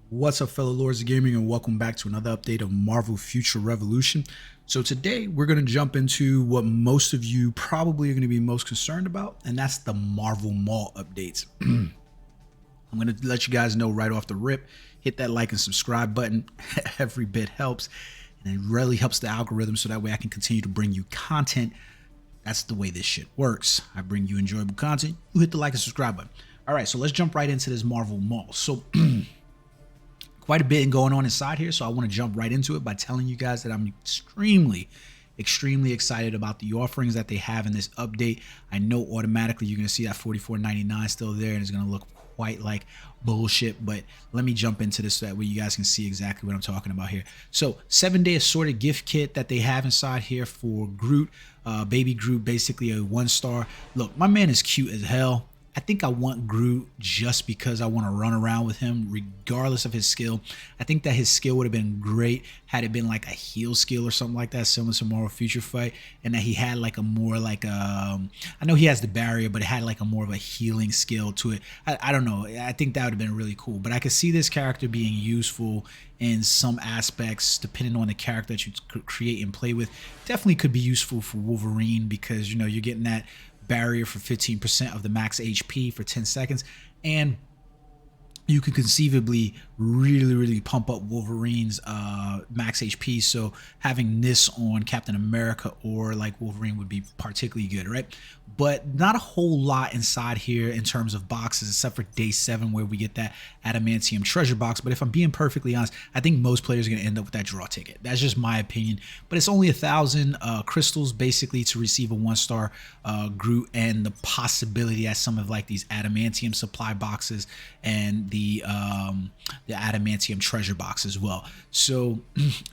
What's up, fellow Lords of Gaming, and welcome back to another update of Marvel Future Revolution. So today we're going to jump into what most of you probably are going to be most concerned about, and that's the Marvel Mall updates. I'm going to let you guys know right off the rip, hit that like and subscribe button. Every bit helps, and it really helps the algorithm so that way I can continue to bring you content. That's the way this shit works. I bring you enjoyable content, you hit the like and subscribe button. All right, so let's jump right into this Marvel Mall. So quite a bit going on inside here, so I want to jump right into it by telling you guys that I'm extremely excited about the offerings that they have in this update. I know automatically you're going to see that $44.99 still there, and it's going to look quite like bullshit, but let me jump into this so that way you guys can see exactly what I'm talking about here. So 7-day assorted gift kit that they have inside here for Groot, baby Groot, basically a 1-star. Look, my man is cute as hell. I think I want Groot just because I want to run around with him regardless of his skill. I think that his skill would have been great had it been like a heal skill or something like that, similar to Marvel Future Fight, and that he had like a more like I know he has the barrier, but it had like a more of a healing skill to it. I don't know. I think that would have been really cool, but I could see this character being useful in some aspects depending on the character that you create and play with. Definitely could be useful for Wolverine because, you know, you're getting that barrier for 15% of the max HP for 10 seconds, and you could conceivably really pump up Wolverine's max HP. So having this on Captain America or like Wolverine would be particularly good, right? But not a whole lot inside here in terms of boxes, except for day 7 where we get that adamantium treasure box. But if I'm being perfectly honest, I think most players are going to end up with that draw ticket. That's just my opinion. But it's only 1,000 crystals basically to receive a 1-star Groot, and the possibility that some of like these adamantium supply boxes and the adamantium treasure box as well. So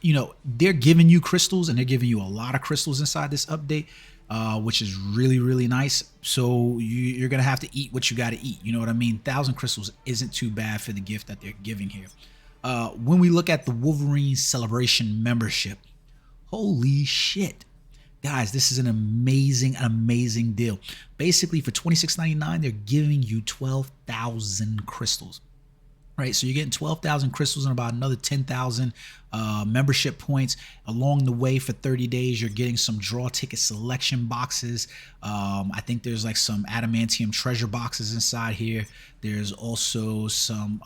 you know, they're giving you crystals, and they're giving you a lot of crystals inside this update, which is really nice. So you're gonna have to eat what you got to eat, you know what I mean? 1,000 crystals isn't too bad for the gift that they're giving here. When we look at the Wolverine Celebration membership, holy shit, guys, this is an amazing deal. Basically for $26.99 they're giving you 12,000 crystals. Right, so you're getting 12,000 crystals and about another 10,000 membership points along the way. For 30 days you're getting some draw ticket selection boxes. I think there's like some adamantium treasure boxes inside here. There's also some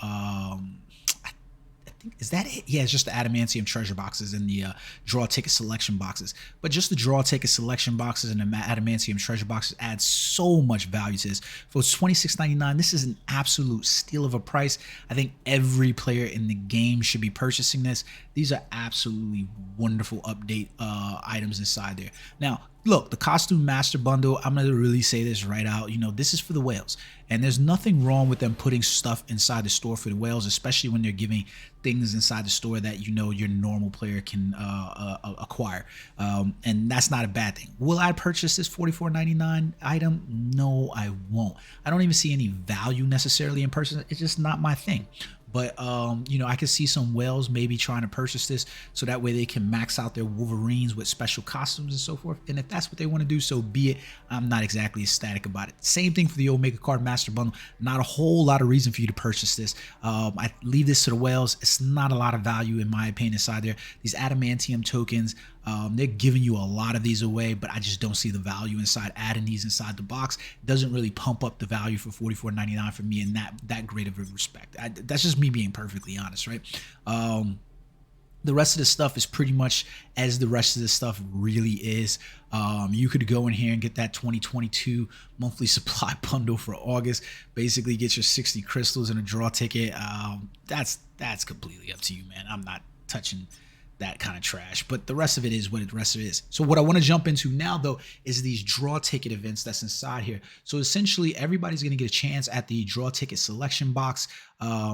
is that it? Yeah, it's just the adamantium treasure boxes and the draw ticket selection boxes. But just the draw ticket selection boxes and the adamantium treasure boxes add so much value to this. For $26.99, this is an absolute steal of a price. I think every player in the game should be purchasing this. These are absolutely wonderful update items inside there. Now, look, the costume master bundle, I'm gonna really say this right out, you know, this is for the whales, and there's nothing wrong with them putting stuff inside the store for the whales, especially when they're giving things inside the store that, you know, your normal player can acquire, and that's not a bad thing. Will I purchase this $44.99 item? No, I won't. I don't even see any value necessarily in purchasing it. It's just not my thing. But you know, I can see some whales maybe trying to purchase this so that way they can max out their Wolverines with special costumes and so forth. And if that's what they want to do, so be it. I'm not exactly ecstatic about it. Same thing for the Omega Card Master Bundle. Not a whole lot of reason for you to purchase this. I leave this to the whales. It's not a lot of value in my opinion inside there. These adamantium tokens, they're giving you a lot of these away, but I just don't see the value inside adding these inside the box. It doesn't really pump up the value for $44.99 for me in that great of a respect. That's just me being perfectly honest, right? The rest of the stuff is pretty much as the rest of the stuff really is. You could go in here and get that 2022 monthly supply bundle for August. Basically get your 60 crystals and a draw ticket. That's completely up to you, man. I'm not touching that kind of trash, but the rest of it is what the rest of it is. So what I want to jump into now though is these draw ticket events that's inside here. So essentially everybody's going to get a chance at the draw ticket selection box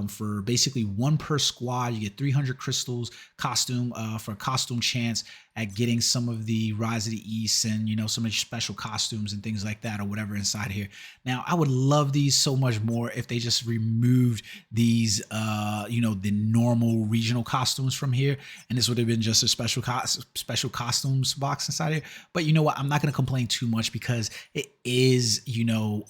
for basically 1 per squad. You get 300 crystals costume for a costume chance at getting some of the Rise of the East and, you know, some of the special costumes and things like that or whatever inside here. Now I would love these so much more if they just removed these you know, the normal regional costumes from here, and this would have been just a special costumes box inside here. But you know what, I'm not going to complain too much because it is, you know,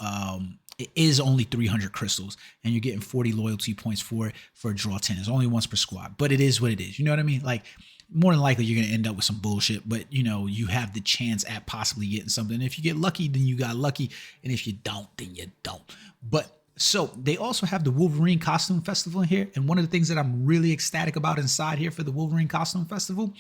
it is only 300 crystals, and you're getting 40 loyalty points for it for a draw 10. It's only once per squad, but it is what it is. You know what I mean? Like, more than likely you're going to end up with some bullshit, but you know, you have the chance at possibly getting something. If you get lucky, then you got lucky, and if you don't, then you don't. But so they also have the Wolverine Costume Festival in here, and one of the things that I'm really ecstatic about inside here for the Wolverine Costume Festival,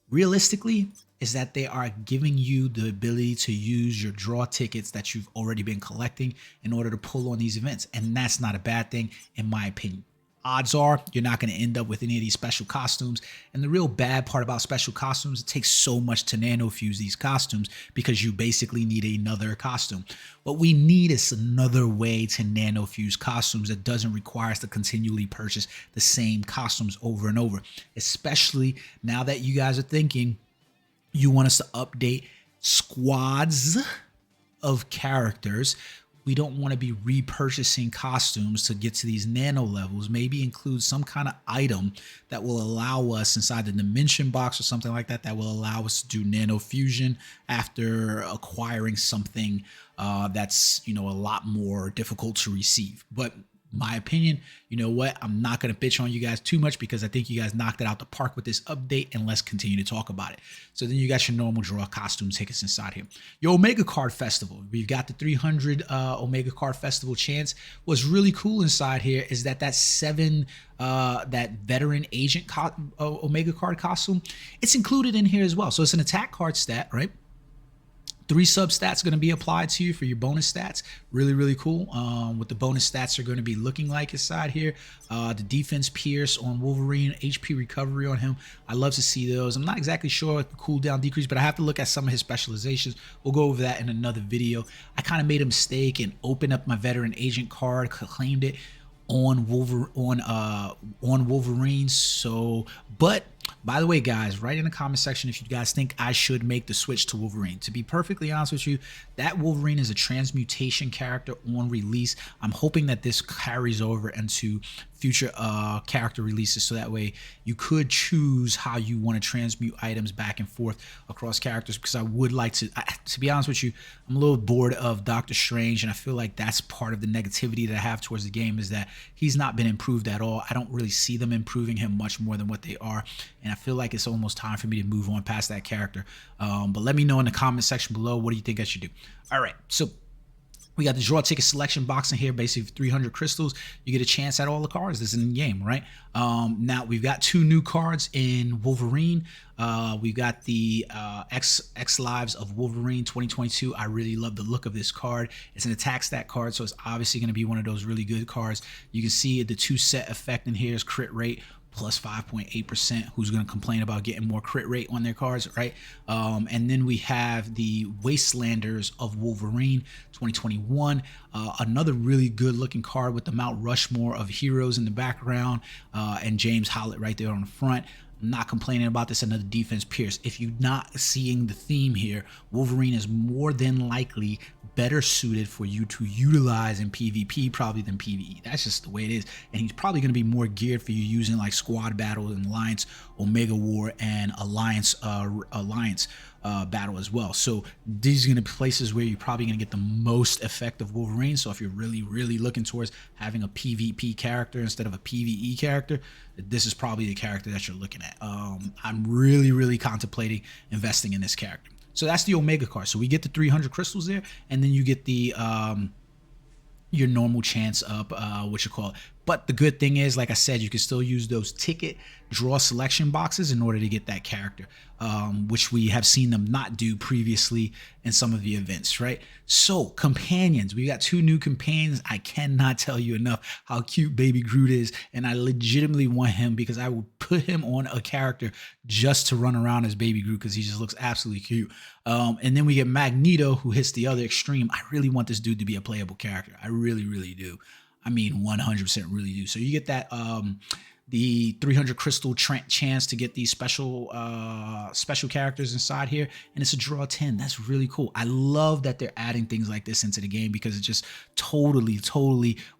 realistically, is that they are giving you the ability to use your draw tickets that you've already been collecting in order to pull on these events. And that's not a bad thing, in my opinion. Odds are you're not going to end up with any of these special costumes. And the real bad part about special costumes, it takes so much to nano fuse these costumes because you basically need another costume. What we need is another way to nano fuse costumes that doesn't require us to continually purchase the same costumes over and over, especially now that you guys are thinking you want us to update squads of characters. We don't want to be repurchasing costumes to get to these nano levels. Maybe include some kind of item that will allow us inside the dimension box or something like that, that will allow us to do nano fusion after acquiring something that's, you know, a lot more difficult to receive. But my opinion, you know what, I'm not going to bitch on you guys too much because I think you guys knocked it out the park with this update, and let's continue to talk about it. So then you got your normal draw costume tickets inside here. Your Omega Card Festival, we've got the 300 Omega Card Festival chance. What's really cool inside here is that that veteran agent Omega Card costume, it's included in here as well. So it's an attack card stat, right? 3 sub stats are going to be applied to you for your bonus stats. Really, really cool. What the bonus stats are going to be looking like inside here. The defense pierce on Wolverine, HP recovery on him. I love to see those. I'm not exactly sure what the cooldown decrease, but I have to look at some of his specializations. We'll go over that in another video. I kind of made a mistake and opened up my veteran agent card, claimed it on Wolverine. So, but by the way, guys, write in the comment section if you guys think I should make the switch to Wolverine. To be perfectly honest with you, that Wolverine is a transmutation character on release. I'm hoping that this carries over into future character releases, so that way you could choose how you want to transmute items back and forth across characters, because I would like to be honest with you, I'm a little bored of Doctor Strange, and I feel like that's part of the negativity that I have towards the game, is that he's not been improved at all. I don't really see them improving him much more than what they are, and I feel like it's almost time for me to move on past that character. But let me know in the comment section below, what do you think I should do? All right, so we got the draw ticket selection box in here, basically 300 crystals. You get a chance at all the cards that's in the game, right? Now we've got 2 new cards in Wolverine. We've got the X Lives of Wolverine 2022. I really love the look of this card. It's an attack stat card, so it's obviously going to be one of those really good cards. You can see the 2 set effect in here is crit rate plus 5.8%. Who's going to complain about getting more crit rate on their cards, right? And then we have the Wastelanders of Wolverine 2021. Another really good looking card with the Mount Rushmore of heroes in the background, and James Howlett right there on the front. I'm not complaining about this. Another defense pierce. If you're not seeing the theme here, Wolverine is more than likely better suited for you to utilize in PvP probably than PvE. That's just the way it is. And he's probably going to be more geared for you using like squad battle and Alliance, Omega War, and Alliance battle as well. So these are going to be places where you're probably going to get the most effective Wolverine. So if you're really, really looking towards having a PvP character instead of a PvE character, this is probably the character that you're looking at. I'm really, really contemplating investing in this character. So that's the Omega card. So we get the 300 crystals there, and then you get the your normal chance up, what you call it. But the good thing is, like I said, you can still use those ticket draw selection boxes in order to get that character, which we have seen them not do previously in some of the events, right? So companions, we got 2 new companions. I cannot tell you enough how cute Baby Groot is, and I legitimately want him because I will put him on a character just to run around as Baby Groot because he just looks absolutely cute. And then we get Magneto, who hits the other extreme. I really want this dude to be a playable character. I really, really do. I mean, 100% really do. So you get that the 300 crystal chance to get these special characters inside here, and it's a draw 10. That's really cool. I love that they're adding things like this into the game because it just totally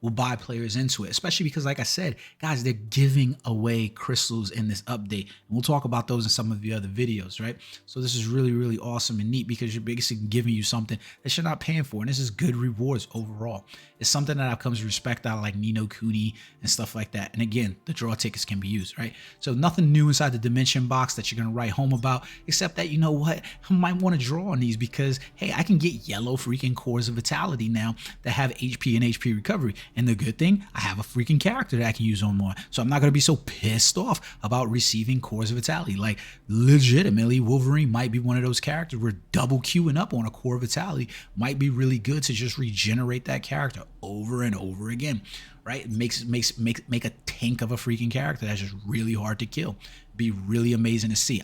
will buy players into it, especially because, like I said, guys, they're giving away crystals in this update, and we'll talk about those in some of the other videos, right? So this is really awesome and neat because you're basically giving you something that you're not paying for, and this is good rewards overall. It's something that I've come to respect out of like Nino Kuni and stuff like that. And again, the draw tickets can be used, right? So nothing new inside the dimension box that you're gonna write home about, except that, you know what, I might want to draw on these because, hey, I can get yellow freaking cores of vitality now that have HP and HP recovery. And the good thing, I have a freaking character that I can use on more. So I'm not gonna be so pissed off about receiving cores of vitality. Like legitimately, Wolverine might be one of those characters where double queuing up on a core of vitality might be really good to just regenerate that character over and over again, right? It make a tank of a freaking character that's just really hard to kill. Be really amazing to see.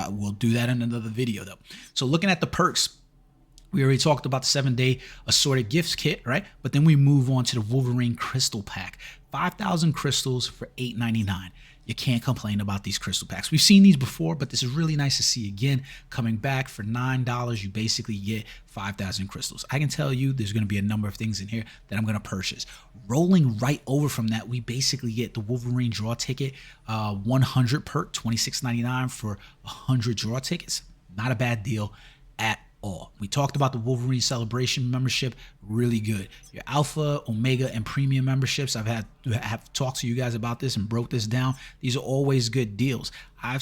We'll do that in another video though. So looking at the perks, we already talked about the 7-day assorted gifts kit, right? But then we move on to the Wolverine crystal pack. 5,000 crystals for $8.99. You can't complain about these crystal packs. We've seen these before, but this is really nice to see again. Coming back for $9, you basically get 5,000 crystals. I can tell you there's going to be a number of things in here that I'm going to purchase. Rolling right over from that, we basically get the Wolverine draw ticket, 100 perk, $26.99 for 100 draw tickets. Not a bad deal at all. We talked about the Wolverine Celebration membership, really good. Your Alpha, Omega, and Premium memberships, have talked to you guys about this and broke this down. These are always good deals. I've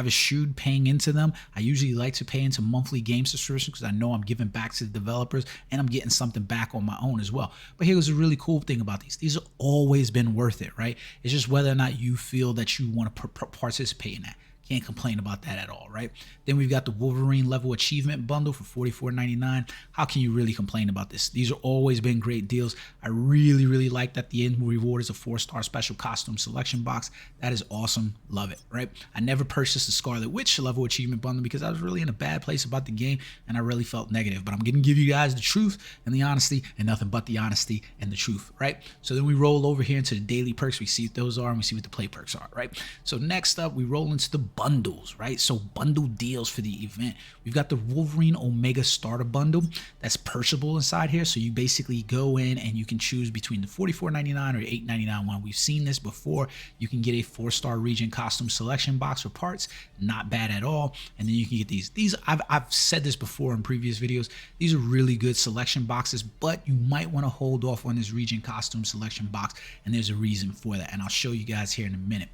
eschewed paying into them. I usually like to pay into monthly game subscriptions because I know I'm giving back to the developers and I'm getting something back on my own as well. But here's a really cool thing about these. These have always been worth it, right? It's just whether or not you feel that you want to participate in that. Can't complain about that at all, right? Then we've got the Wolverine level achievement bundle for $44.99. How can you really complain about this? These have always been great deals. I really like that the end reward is a 4-star special costume selection box. That is awesome. Love it, right? I never purchased the Scarlet Witch level achievement bundle because I was really in a bad place about the game and I really felt negative. But I'm going to give you guys the truth and the honesty and nothing but the honesty and the truth, right? So then we roll over here into the daily perks. We see what those are and we see what the play perks are, right? So next up, we roll into the bundles, right? So bundle deals for the event. We've got the Wolverine Omega starter bundle that's purchasable inside here. So you basically go in and you can choose between the $44.99 or $8.99 one. We've seen this before. You can get a 4-star region costume selection box for parts. Not bad at all. And then you can get these. I've said this before in previous videos. These are really good selection boxes, but you might want to hold off on this region costume selection box. And there's a reason for that. And I'll show you guys here in a minute.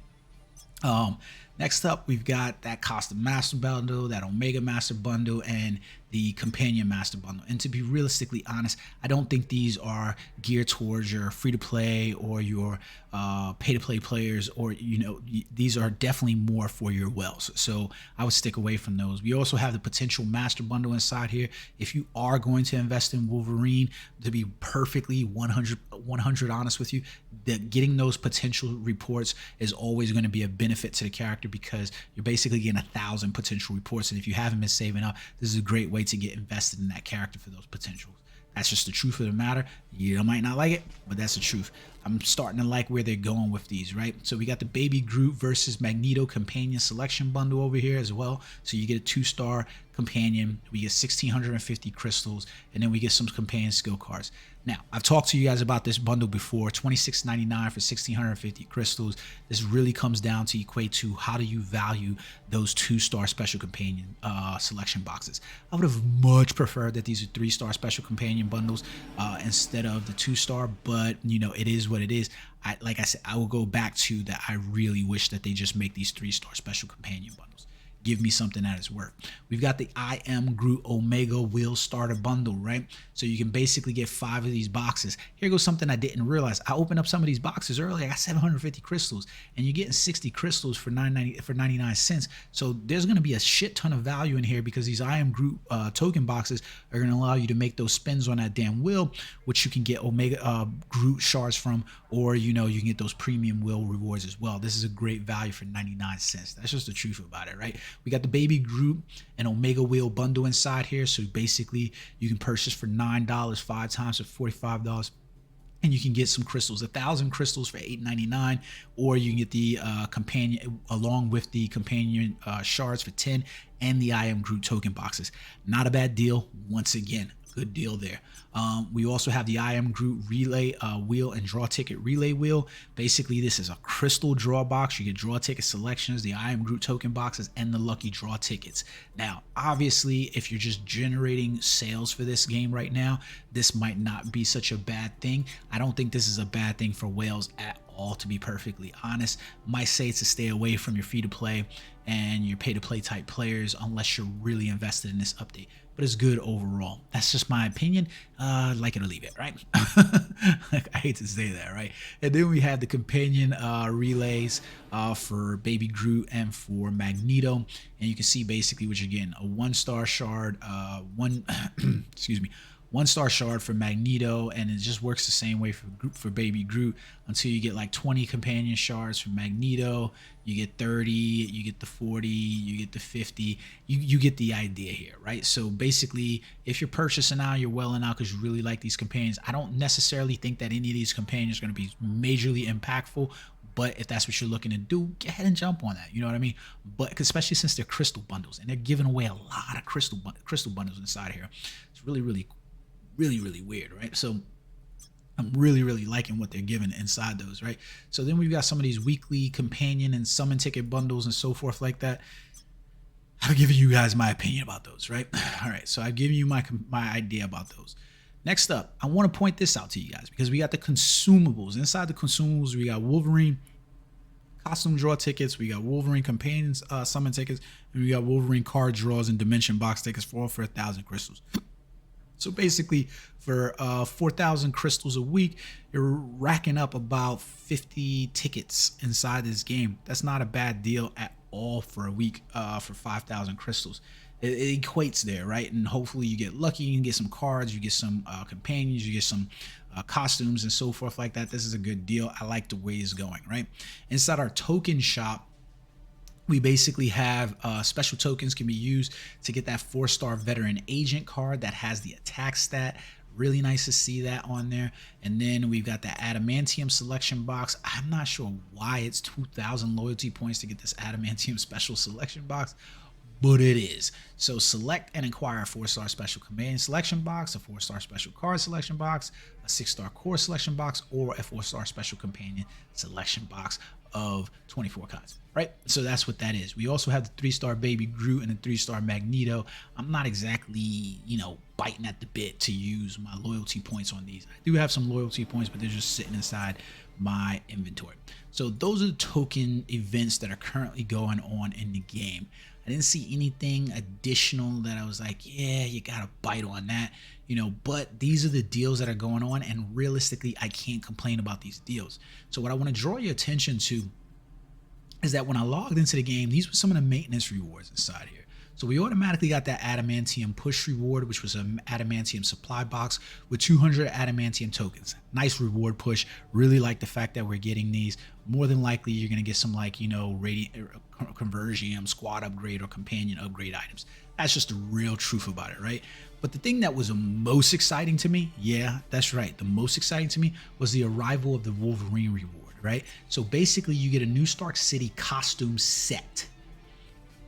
Next up, we've got that Costume Master Bundle, that Omega Master Bundle, and the Companion Master Bundle. And to be realistically honest, I don't think these are geared towards your free-to-play or your pay-to-play players, or, you know, these are definitely more for your wells. So I would stick away from those. We also have the Potential Master Bundle inside here. If you are going to invest in Wolverine, to be perfectly 100 honest with you, that getting those potential reports is always going to be a benefit to the character because you're basically getting 1,000 potential reports. And if you haven't been saving up, this is a great way to get invested in that character for those potentials. That's just the truth of the matter. You might not like it, but that's the truth. I'm starting to like where they're going with these, right? So we got the Baby Groot versus Magneto Companion Selection Bundle over here as well. So you get a 2-star companion. We get 1,650 crystals, and then we get some companion skill cards. Now, I've talked to you guys about this bundle before, $26.99 for 1,650 crystals. This really comes down to equate to how do you value those 2-star special companion selection boxes. I would have much preferred that these are 3-star special companion bundles instead of the 2-star, but you know, it is what it is. Like I said, I will go back to that. I really wish that they just make these 3-star special companion bundles. Give me something that is worth. We've got the I Am Groot Omega Wheel Starter Bundle, right? So you can basically get 5 of these boxes. Here goes something I didn't realize. I opened up some of these boxes early. I got 750 crystals, and you're getting 60 crystals for 99 cents. So there's going to be a shit ton of value in here because these I Am Groot token boxes are going to allow you to make those spins on that damn wheel, which you can get Omega Groot shards from, or you know, you can get those premium wheel rewards as well. This is a great value for 99 cents. That's just the truth about it, right? We got the Baby Groot and Omega Wheel bundle inside here. So basically you can purchase for $9 5 times for $45. and you can get some crystals, 1,000 crystals for $8.99, or you can get the companion along with the companion shards for 10, and the I Am Groot token boxes. Not a bad deal. Once again, good deal there. We also have the I Am Groot relay wheel and draw ticket relay wheel. Basically, this is a crystal draw box. You get draw ticket selections, the I Am Groot token boxes, and the lucky draw tickets. Now, obviously, if you're just generating sales for this game right now, this might not be such a bad thing. I don't think this is a bad thing for whales at all, to be perfectly honest. Might say to stay away from your free-to-play and your pay-to-play type players unless you're really invested in this update. But it's good overall. That's just my opinion. Like it or leave it, right? I hate to say that, right? And then we have the companion relays for Baby Groot and for Magneto. And you can see basically what you're getting: a 1-star shard, excuse me, 1-star shard for Magneto, and it just works the same way for Baby Groot until you get like 20 companion shards for Magneto. You get 30, you get the 40, you get the 50. You get the idea here, right? So basically, if you're purchasing out, you're welling out because you really like these companions. I don't necessarily think that any of these companions are going to be majorly impactful, but if that's what you're looking to do, go ahead and jump on that. You know what I mean? But especially since they're crystal bundles, and they're giving away a lot of crystal bundles inside here. It's really weird, right? So I'm really liking what they're giving inside those, right? So then we've got some of these weekly companion and summon ticket bundles and so forth like that. I've given you guys my opinion about those, right? All right, so I've given you my idea about those. Next up, I want to point this out to you guys because we got the consumables. Inside the consumables, we got Wolverine costume draw tickets, we got Wolverine companions summon tickets, and we got Wolverine card draws and dimension box tickets for 1,000 crystals. So basically, for 4,000 crystals a week, you're racking up about 50 tickets inside this game. That's not a bad deal at all for a week for 5,000 crystals. It equates there, right? And hopefully you get lucky, you can get some cards, you get some companions, you get some costumes and so forth like that. This is a good deal. I like the way it's going, right? Inside our token shop, we basically have special tokens can be used to get that 4-star veteran agent card that has the attack stat. Really nice to see that on there. And then we've got the adamantium selection box. I'm not sure why it's 2,000 loyalty points to get this adamantium special selection box, but it is. So select and acquire a 4-star special command selection box, a 4-star special card selection box, a 6-star core selection box, or a 4-star special companion selection box of 24 cards, right? So that's what that is. We also have the 3-star Baby Groot and the 3-star Magneto. I'm not exactly, you know, biting at the bit to use my loyalty points on these. I do have some loyalty points, but they're just sitting inside my inventory. So those are the token events that are currently going on in the game. I didn't see anything additional that I was like, yeah, you gotta bite on that, you know, but these are the deals that are going on, and realistically, I can't complain about these deals. So what I want to draw your attention to is that when I logged into the game, these were some of the maintenance rewards inside here. So we automatically got that adamantium push reward, which was an adamantium supply box with 200 adamantium tokens. Nice reward push. Really like the fact that we're getting these. More than likely, you're going to get some, like, you know, conversion, squad upgrade, or companion upgrade items. That's just the real truth about it, right? But the thing that was the most exciting to me, yeah, that's right, the most exciting to me was the arrival of the Wolverine reward, right? So basically, you get a New Stark City costume set.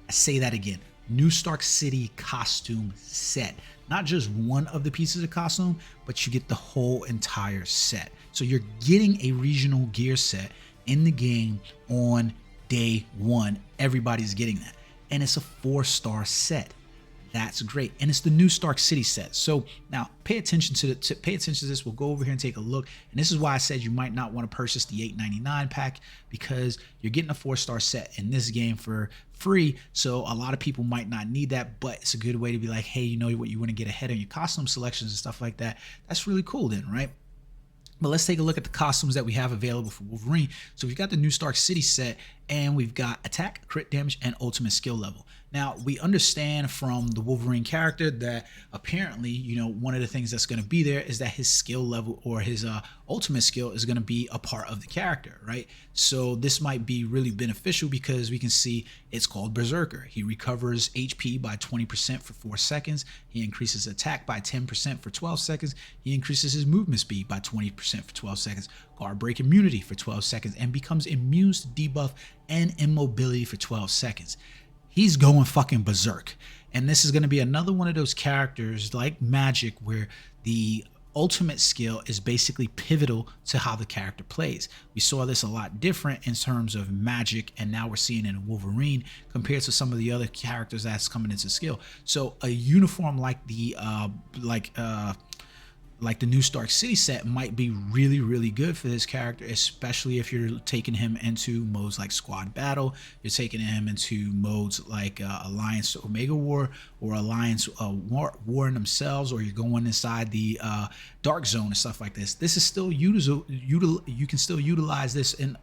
I say that again. New Stark City costume set. Not just one of the pieces of costume, but you get the whole entire set. So you're getting a regional gear set in the game on day one. Everybody's getting that. And it's a 4-star set. That's great. And it's the New Stark City set. So now pay attention to this. We'll go over here and take a look. And this is why I said you might not want to purchase the $8.99 pack, because you're getting a 4-star set in this game for free. So a lot of people might not need that, but it's a good way to be like, hey, you know what, you want to get ahead on your costume selections and stuff like that. That's really cool then, right? But let's take a look at the costumes that we have available for Wolverine. So we've got the New Stark City set, and we've got attack, crit damage, and ultimate skill level. Now, we understand from the Wolverine character that apparently, you know, one of the things that's going to be there is that his skill level or his ultimate skill is going to be a part of the character, right? So this might be really beneficial because we can see it's called Berserker. He recovers HP by 20% for 4 seconds. He increases attack by 10% for 12 seconds. He increases his movement speed by 20% for 12 seconds. Guard break immunity for 12 seconds and becomes immune to debuff and immobility for 12 seconds. He's going fucking berserk. And this is going to be another one of those characters like Magic where the ultimate skill is basically pivotal to how the character plays. We saw this a lot different in terms of Magic, and now we're seeing it in Wolverine compared to some of the other characters that's coming into skill. So a uniform like the New Stark City set might be really, really good for this character, especially if you're taking him into modes like Squad Battle, you're taking him into modes like Alliance Omega War or Alliance War in themselves, or you're going inside the Dark Zone and stuff like this. This is still you can still utilize this in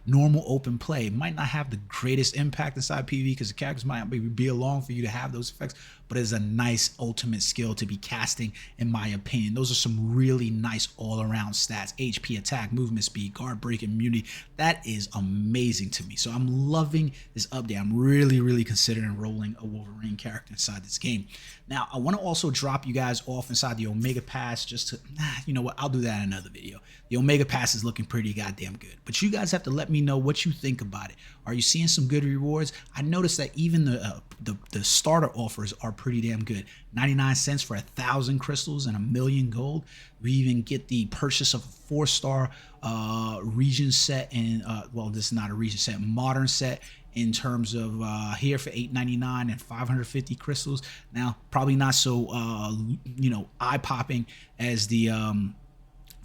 normal open play. It might not have the greatest impact inside PvE because the characters might not be along for you to have those effects, but it's a nice ultimate skill to be casting, in my opinion. Those are some really nice all-around stats: HP, attack, movement speed, guard break, immunity. That is amazing to me. So I'm loving this update. I'm really considering rolling a Wolverine character inside this game. Now, I want to also drop you guys off inside the Omega Pass just to, you know what, I'll do that in another video. The Omega Pass is looking pretty goddamn good, but you guys have to let me know what you think about it. Are you seeing some good rewards? I noticed that even the starter offers are pretty damn good. 99 cents for 1,000 crystals and 1,000,000 gold. We even get the purchase of a 4-star region set, and well, this is not a region set, modern set, in terms of here for $8.99 and 550 crystals. Now, probably not so you know, eye-popping as the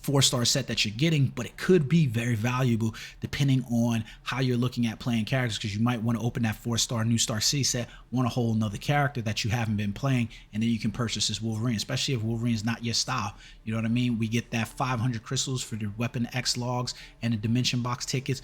4-star set that you're getting, but it could be very valuable depending on how you're looking at playing characters, because you might want to open that 4-star New Star City set, want a whole nother character that you haven't been playing, and then you can purchase this Wolverine, especially if Wolverine is not your style. You know what I mean? We get that 500 crystals for the Weapon X logs and the Dimension Box tickets.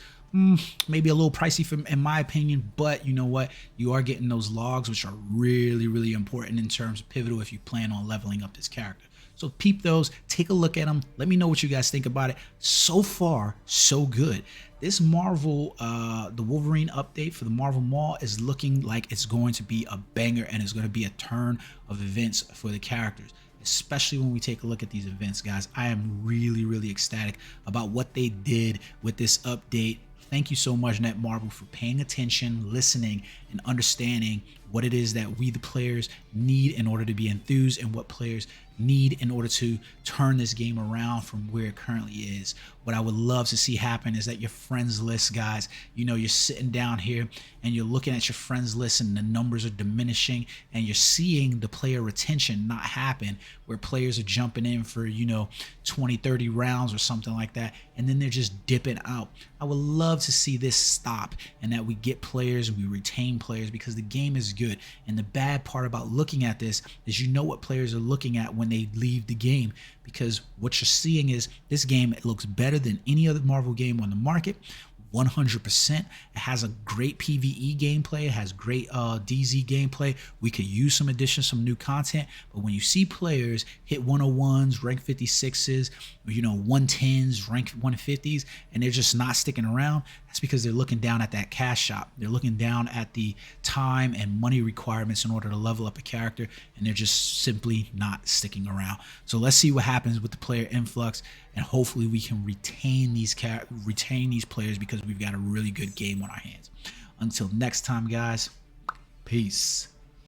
Maybe a little pricey in my opinion, but you know what? You are getting those logs, which are really important in terms of pivotal if you plan on leveling up this character. So peep those, take a look at them. Let me know what you guys think about it. So far, so good. This Marvel, the Wolverine update for the Marvel Mall is looking like it's going to be a banger, and it's going to be a turn of events for the characters, especially when we take a look at these events, guys. I am really ecstatic about what they did with this update. Thank you so much, Netmarble, for paying attention, listening, and understanding what it is that we, the players, need in order to be enthused, and what players need in order to turn this game around from where it currently is. What I would love to see happen is that your friends list, guys, you know, you're sitting down here and you're looking at your friends list and the numbers are diminishing, and you're seeing the player retention not happen, where players are jumping in for, you know, 20-30 rounds or something like that, and then they're just dipping out. I would love to see this stop, and that we get players and we retain players, because the game is good. And the bad part about looking at this is you know what players are looking at when they leave the game, because what you're seeing is this game, it looks better than any other Marvel game on the market. 100%. It has a great PvE gameplay. It has great DZ gameplay. We could use some additions, some new content. But when you see players hit 101s, rank 56s, you know, 110s, rank 150s, and they're just not sticking around, that's because they're looking down at that cash shop. They're looking down at the time and money requirements in order to level up a character, and they're just simply not sticking around. So let's see what happens with the player influx, and hopefully we can retain these players, because we've got a really good game on our hands. Until next time, guys, peace.